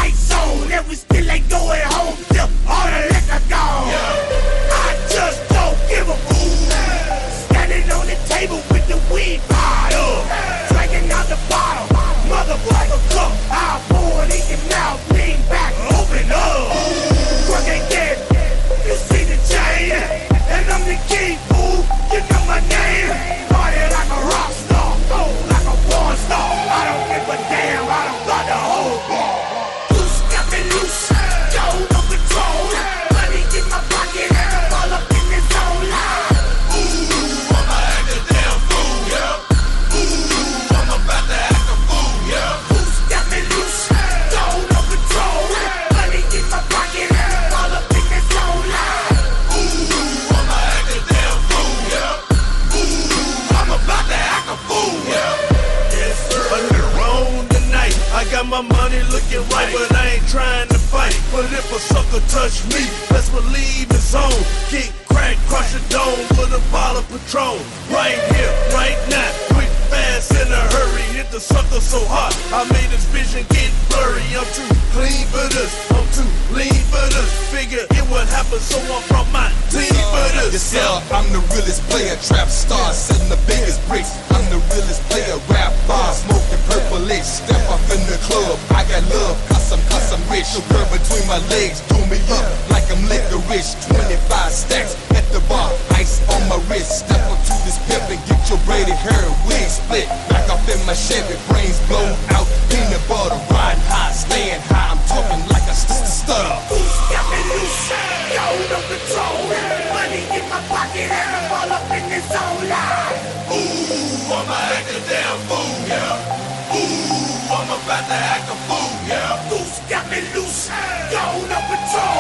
lights on, and we still ain't going home till all the liquor gone. I just don't give a standing on the table with the weed bottle, drinking out the bottle, motherfucker cup. I pour it in your mouth, lean back, open up. Drunk again, you see the chain, and I'm the king, fool. You know my name. Party like a rock star, go like a porn star. I don't give a damn, I don't got the whole bar. Loose, got me loose, go no control. Money in my pocket, and I'm all up in this zone line. Ooh, I'ma act a damn fool, yeah. Ooh, I'm about to act a fool, yeah. Loose, got me loose, go no control. Money in my pocket, and I'm all up in this zone line. Ooh, I'ma act a damn fool, yeah. Ooh, I'm about to act a fool, yeah. A nigga on tonight, I got my money looking right, but I ain't trying to fight. But if a sucker touch me, best believe it's on. Kick, crack, crush a dome with a bottle of Patron. Right here, right now, quick, fast, in a hurry. Hit the sucker so hard, I made his vision get blurry. I'm too clean for this, I'm too lean for this. Figure it would happen, so I brought my team for this. Yes, sir, I'm the realest player, trap star, setting the biggest bricks. I'm the realest player, rap bar, smoking purplish. Step up in the club, I got love, cause I'm rich. The girl between my legs, do me up like I'm licorice. 25 stacks at the bar, ice on my wrist. Step up to this pimp and get your braided hair wig split. Back off in my Chevy, brains blown out, peanut butter, riding high, staying high. I'm talking like a stutter. Loose, got me loose, go no control. Money in my pocket, and I'm all up in this zone line. Ooh, I'ma act a damn fool, yeah. Ooh, I'm about to act a fool, yeah. Loose, got me loose, go no control.